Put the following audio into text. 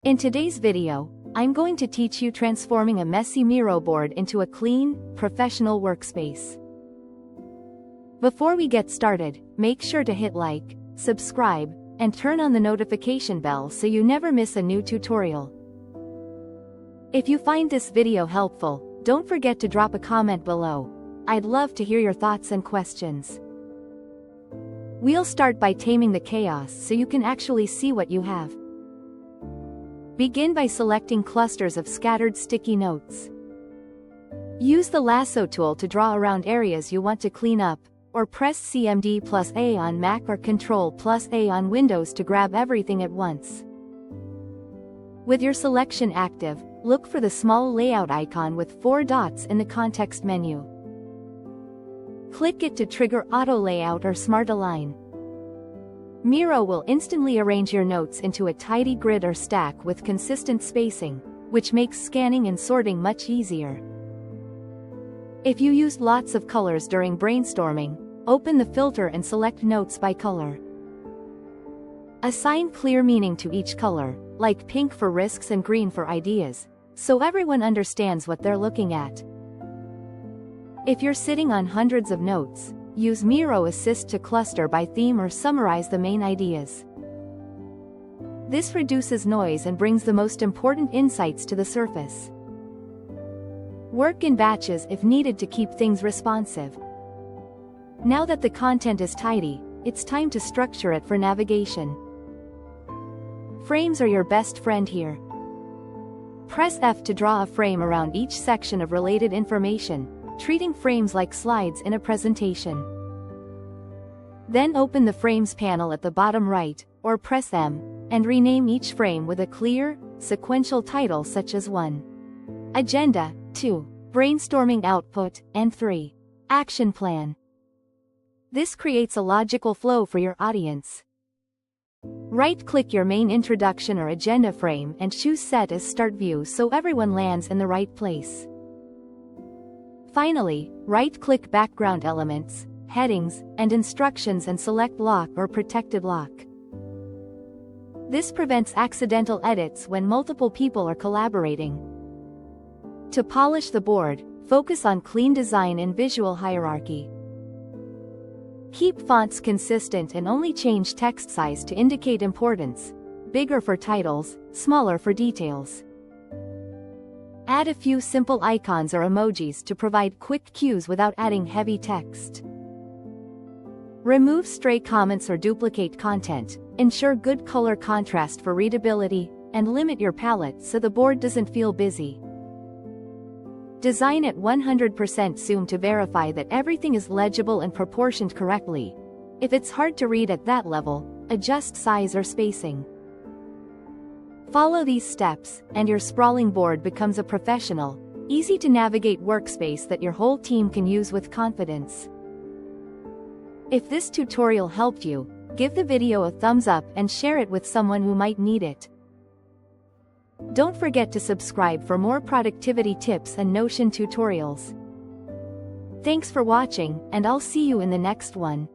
In today's video, I'm going to teach you transforming a messy Miro board into a clean, professional workspace. Before we get started, make sure to hit like, subscribe, and turn on the notification bell so you never miss a new tutorial. If you find this video helpful, don't forget to drop a comment below. I'd love to hear your thoughts and questions. We'll start by taming the chaos so you can actually see what you have. Begin by selecting clusters of scattered sticky notes. Use the lasso tool to draw around areas you want to clean up, or press CMD+A on Mac or Ctrl+A on Windows to grab everything at once. With your selection active, look for the small layout icon with 4 dots in the context menu. Click it to trigger Auto Layout or Smart Align. Miro will instantly arrange your notes into a tidy grid or stack with consistent spacing, which makes scanning and sorting much easier. If you used lots of colors during brainstorming, open the filter and select Notes by color. Assign clear meaning to each color, like pink for risks and green for ideas, so everyone understands what they're looking at. If you're sitting on hundreds of notes, use Miro Assist to cluster by theme or summarize the main ideas. This reduces noise and brings the most important insights to the surface. Work in batches if needed to keep things responsive. Now that the content is tidy, it's time to structure it for navigation. Frames are your best friend here. Press F to draw a frame around each section of related information, treating frames like slides in a presentation. Then open the Frames panel at the bottom right, or press M, and rename each frame with a clear, sequential title such as 1. Agenda, 2. Brainstorming output, and 3. Action plan. This creates a logical flow for your audience. Right-click your main introduction or agenda frame and choose Set as Start View so everyone lands in the right place. Finally, right-click Background Elements, Headings, and Instructions and select Lock or Protected Lock. This prevents accidental edits when multiple people are collaborating. To polish the board, focus on clean design and visual hierarchy. Keep fonts consistent and only change text size to indicate importance, bigger for titles, smaller for details. Add a few simple icons or emojis to provide quick cues without adding heavy text. Remove stray comments or duplicate content, ensure good color contrast for readability, and limit your palette so the board doesn't feel busy. Design at 100% zoom to verify that everything is legible and proportioned correctly. If it's hard to read at that level, adjust size or spacing. Follow these steps, and your sprawling board becomes a professional, easy-to-navigate workspace that your whole team can use with confidence. If this tutorial helped you, give the video a thumbs up and share it with someone who might need it. Don't forget to subscribe for more productivity tips and Notion tutorials. Thanks for watching, and I'll see you in the next one.